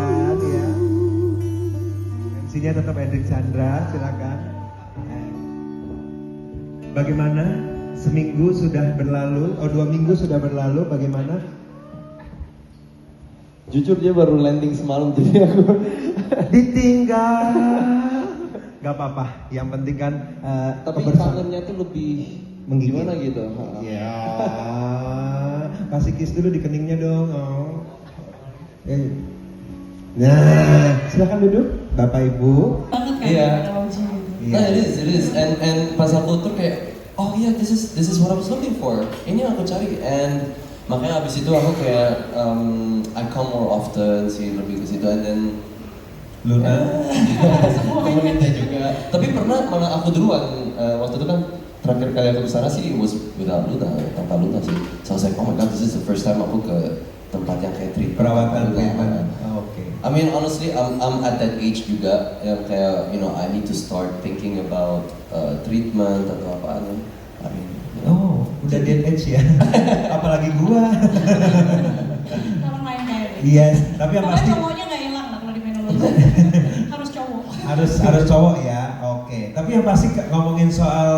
silakan ya. MC-nya tetap Hendrik Chandra, silakan. Bagaimana? Seminggu sudah berlalu, 2 minggu sudah berlalu, bagaimana? Jujur dia baru landing semalam jadi aku Ditinggal. Gak apa-apa, yang penting kan tapi kangennya tuh lebih menggigit. gimana gitu. Ya, kasih kiss dulu di keningnya dong. Oh. Nah, silakan duduk, Bapak Ibu. Banget kan? Iya. Iya. Nah, it is. And pas aku tuh kayak, oh iya, this is what I was looking for. Ini yang aku cari. And makanya abis itu aku kayak, I come more often sih lebih ke situ. And then Luna. komunitas juga. Tapi pernah malah aku duluan. Waktu itu kan terakhir kali aku kesana sih was without Luna, tanpa Luna sih. So I was like, oh my god, this is the first time aku ke tempat yang kayak Perawatan Luna. treatment. Oke. I mean honestly, I'm at that age juga yang kayak, you know, I need to start thinking about treatment atau apaan. I mean, you know. Oh, udah dead age ya. Apalagi gua. Kalau main kayak Yes, tapi yang pokoknya pasti cowoknya nggak hilang lah kalau di menologi. Harus cowok. harus cowok ya. Oke. Tapi yang pasti ngomongin soal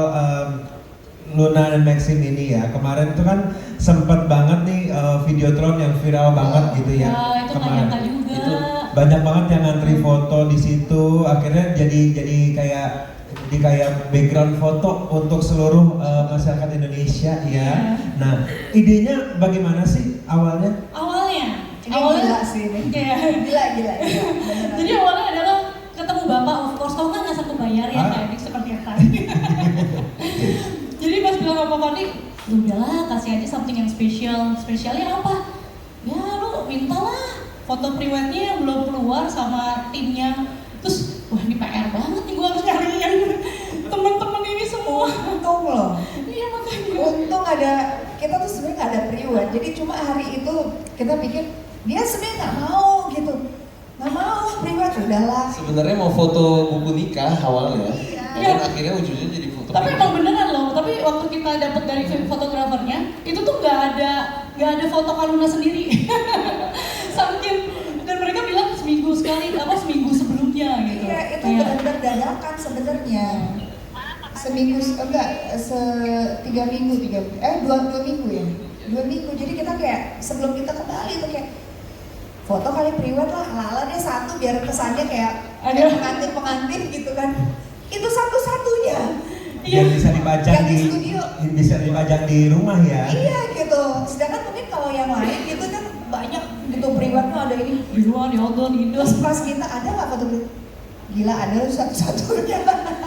Luna dan Maxim ini ya. Kemarin itu kan sempat banget nih videotron yang viral banget gitu ya. Ya, itu Kemarin. banyak juga. Itu Banyak banget yang ngantri foto di situ. Akhirnya jadi kayak background foto untuk seluruh masyarakat Indonesia ya. Nah, idenya bagaimana sih awalnya? Awalnya Gila sih ini. Kayak Gila. Beneran. jadi awalnya adalah ketemu bapak, of course, kamu kan nggak satu bayar ya, Ah. kayak seperti yang tadi. Jadi pas bilang sama Papa nih, udahlah kasih aja something yang spesialnya apa? Ya lu mintalah foto priwetnya yang belum keluar sama timnya. Terus, wah ini PR banget nih, gue harus cariin temen-temen ini semua. Untung loh. Iya makanya. Untung ada, kita tuh sebenarnya nggak ada priwet. Jadi cuma hari itu kita pikir dia sebenarnya nggak mau gitu, nggak mau priwet, udahlah. sebenarnya mau foto buku nikah awalnya. Iya. Dan akhirnya ujungnya jadi foto. Tapi nikah. emang beneran loh, tapi waktu kita dapat dari fotografernya, itu tuh nggak ada foto Kaluna sendiri. Saking, dan mereka bilang seminggu sekali, seminggu sebelumnya gitu. Iya, itu Kayak- benar-benar dadakan sebenarnya. Seminggu, enggak, 3 minggu, 2 minggu ya. 2 minggu, jadi kita kayak sebelum kita kembali tuh kayak foto kali priwet lah, ala-ala deh satu biar kesannya kayak Ada. pengantin gitu kan. Itu satu-satunya. Biar bisa dipajang Yang di di studio. bisa dipajang di rumah ya. Iya gitu. Sedangkan mungkin kalau yang lain gitu kan banyak gitu priwetnya ada ini. di luar, di outdoor, di indoor. Terus pas kita ada nggak foto priwet? Gila ada satu-satunya.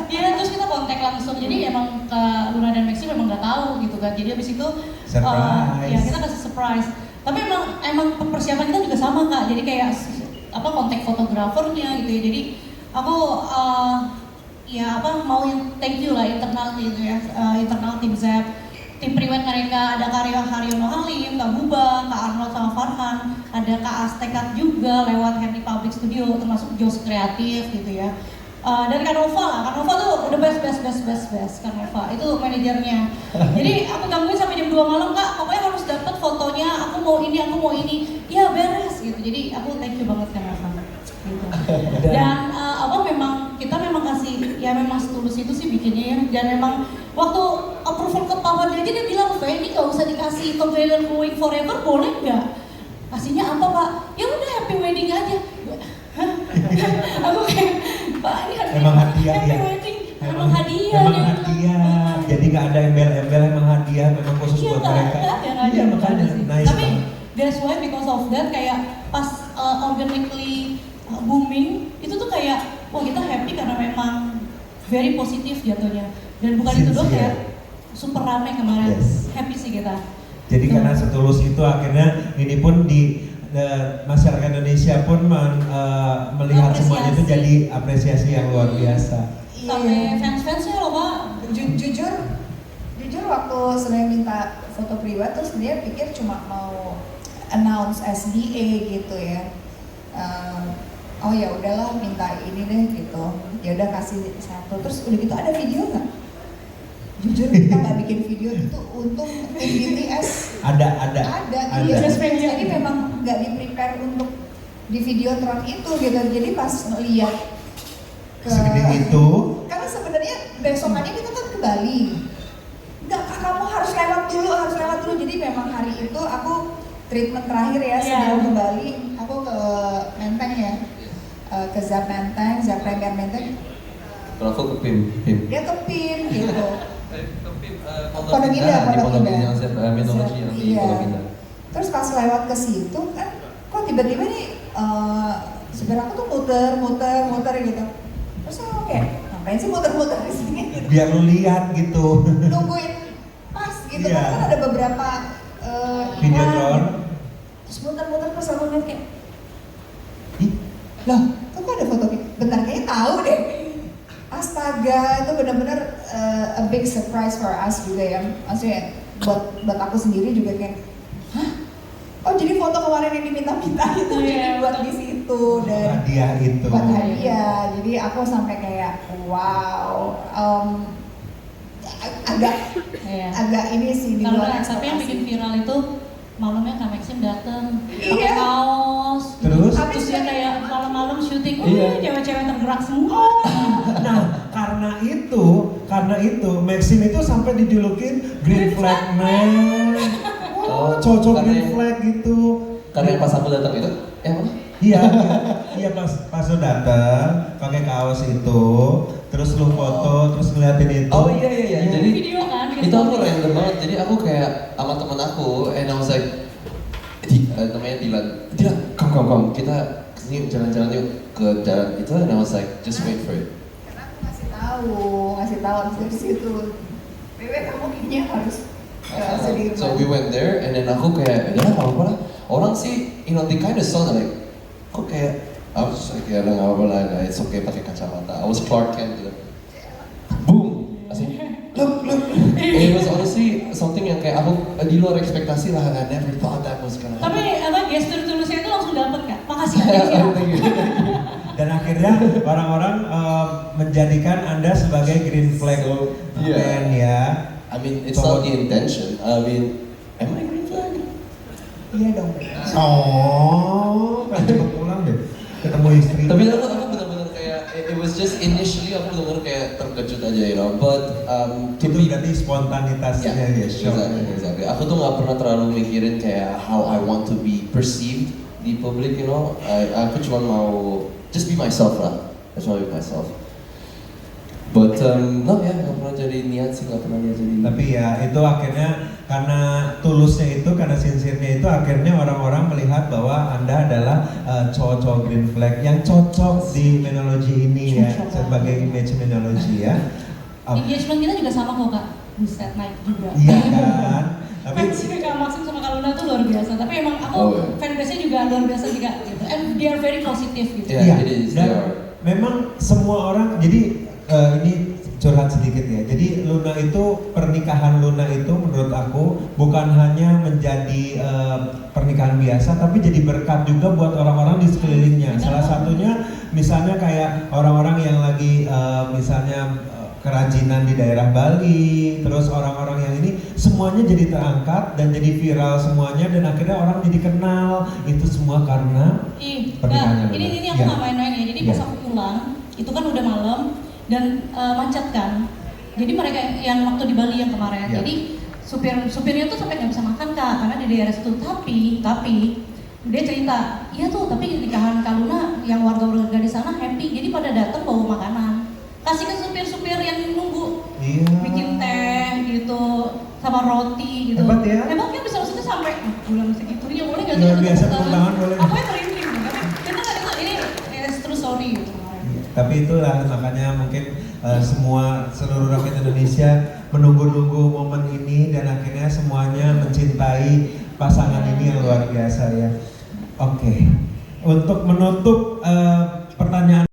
Iya, terus kita kontak langsung. Jadi emang ke Luna dan Maxi memang nggak tahu gitu kan. Jadi abis itu Surprise. ya kita kasih surprise. Tapi emang persiapan kita juga sama Kak. Jadi kayak kontak fotografernya gitu ya. Jadi aku mau yang thank you lah internal gitu ya. Internal tim Zep, tim priwet mereka ada Haryono Halim, Kak Buba, Kak Arnold sama Farhan, ada Kak Astekat juga lewat Henry Public Studio, termasuk Jos Kreatif gitu ya. Dan Kanova lah, Kanova tuh udah best Kanova, itu manajernya. Jadi aku gangguin sampai jam 2 malam, Kak, pokoknya harus dapat fotonya, aku mau ini, ya beres gitu. Jadi aku thank you banget Kanova gitu. Dan kita memang kasih, ya memang setulus itu sih bikinnya ya. Dan memang waktu approval ke Pak Fadli aja dia bilang, Pak ini gak usah dikasih Tom Taylor Going Forever, boleh nggak? Kasihnya apa Pak? Ya udah happy wedding aja. Aku kayak, Pak ini Emang hadiah happy ya? wedding, emang hadiah. Emang dia hadiah. bilang. Jadi nggak ada embel-embel, emang hadiah, memang khusus Iya, buat nggak mereka. ada, nggak ada, Iya nggak makanya ada sih. nice Tapi banget. that's why because of that kayak pas organically booming itu tuh kayak wah kita happy karena memang very positif jatuhnya. Dan bukan itu doang Sincere. ya, super rame kemarin. Yes. Happy sih kita. Jadi karena setulus itu akhirnya ini pun di masyarakat Indonesia pun melihat semuanya itu Apresiasi. jadi apresiasi yang luar biasa. Sampai fans-fansnya loh Pak. Jujur waktu saya minta foto priwet terus dia pikir cuma mau announce SBA gitu ya. Oh ya udahlah minta ini deh gitu. Ya udah kasih satu terus udah gitu ada video nggak? Jujur kita nggak bikin video itu untung tim BTS Ada. iya. Just friends. Jadi memang nggak di prepare untuk di Videotron itu gitu. Jadi pas ngeliat Segede itu. karena sebenarnya besokannya kita kan ke Bali. Enggak, Kak, kamu harus lewat dulu. Jadi memang hari itu aku treatment terakhir ya sebelum ke Bali, aku ke Menteng ya, ke Zap Menteng, Zap Premier Menteng. Kalau aku ke PIM. Dia ke PIM gitu. Ke PIM, Pondok Indah, di Pondok Indah. Indah, yang metodologi yang di Iya. Pondok Indah. Terus pas lewat ke situ kan, kok tiba-tiba nih supir aku tuh muter gitu. Terus aku kayak, ngapain sih muter-muter di sini? Gitu. Biar lu lihat gitu. Nungguin pas gitu, Iya. karena kan ada beberapa Videotron. Terus muter-muter terus aku ngeliat kayak, Ih, loh, kok ada foto gitu? Bentar, kayaknya tahu deh. Astaga, itu benar-benar a big surprise for us juga ya. Maksudnya buat aku sendiri juga kayak, hah? Oh, jadi foto kemarin yang diminta-minta itu jadi buat di situ dan hadiah itu. buat hadiah. Jadi aku sampai kayak wow, agak ini sih di Kalau luar tapi yang bikin ekspektasi. viral itu malamnya Kak Maxim dateng Iya. pakai kaos, Terus? terus dia kayak malam-malam syuting, Iya. cewek-cewek tergerak semua. Nah, karena itu Maxim itu sampai dijulukin Green Flag Man. Oh, cocok karena Green yang- Flag gitu. Karena yang pas aku datang itu, mana? Iya pas lu datang pakai kaos itu, terus lu foto, terus ngeliatin itu. Oh iya. Jadi Video kan, itu aku random banget. Jadi aku kayak sama temen aku, and I was like, namanya Dilan, come, kita kesini jalan-jalan yuk ke jalan itu, and I was like, just wait for it. Karena aku ngasih tahu abis dari situ. Bebe, kamu kayaknya harus sedih. So we went there, and then aku kayak, ya nggak apa-apa lah. Orang sih, they kind of saw like, kok kayak, I was just like, ya nggak apa-apa lah, it's okay pakai kacamata. I was Clark Kent gitu. Boom, asik. Look. And it was honestly something yang kayak aku di luar ekspektasi lah. I never thought that was gonna happen. Tapi gestur tulusnya itu langsung dapet Kak. Makasih Kak. Thank you. Dan akhirnya orang-orang menjadikan Anda sebagai Green Flag So, yeah. Man ya. I mean, it's not the intention. I mean, am I green flag? Iya dong. Oh, kan cepet pulang deh. Ketemu istri. Tapi aku benar-benar kayak it was just initially aku benar-benar kayak terkejut aja, you know. But to itu be berarti spontanitasnya ya, shock. exactly. Aku tuh nggak pernah terlalu mikirin kayak how I want to be perceived di public, you know. Aku cuma mau just be myself lah. I just want to be myself. But no ya, nggak pernah jadi niat sih, nggak pernah niat jadi. Tapi ya itu akhirnya karena tulusnya itu, karena sincere-nya itu akhirnya orang-orang melihat bahwa Anda adalah cowok-cowok Green Flag yang cocok di menologi ini ya, Cocok. sebagai image menologi ya. Engagement kita juga sama kok Kak. Buset, naik juga. Iya kan? Tapi Fansnya Kak Maxim sama Kak Luna tuh luar biasa. Tapi emang aku Oh, iya. fanbase-nya juga luar biasa juga gitu. And they are very positive gitu. Yeah. iya, it is, dan they are. memang semua orang, jadi ini curhat sedikit ya. Jadi Luna itu, pernikahan Luna itu menurut aku bukan hanya menjadi pernikahan biasa, tapi jadi berkat juga buat orang-orang di sekelilingnya. Salah satunya misalnya kayak orang-orang yang lagi misalnya kerajinan di daerah Bali, terus orang-orang yang ini semuanya jadi terangkat dan jadi viral semuanya, dan akhirnya orang jadi kenal. Itu semua karena pernikahannya Nah, ini Luna. aku Iya. nggak main-main ya. Jadi pas Iya. aku pulang, itu kan udah malam dan macet kan. Jadi mereka yang waktu di Bali yang kemarin, Iya. jadi supirnya tuh sampai nggak bisa makan Kak, karena di daerah situ. Tapi dia cerita, iya tuh, tapi nikahan Kak Luna yang warga-warga di sana happy, jadi pada datang bawa makanan, kasih ke supir-supir yang nunggu, Iya. bikin teh gitu, sama roti gitu. Hebat ya? Hebat kan bisa maksudnya sampai bulan segitunya, boleh nggak sih? Luar kita biasa, tepuk tepuk tangan? tangan boleh. Aku yang merinding, tapi kita nggak itu ini true story gitu. Tapi itulah makanya mungkin seluruh rakyat Indonesia menunggu-nunggu momen ini, dan akhirnya semuanya mencintai pasangan ini yang luar biasa ya. Oke, untuk menutup pertanyaan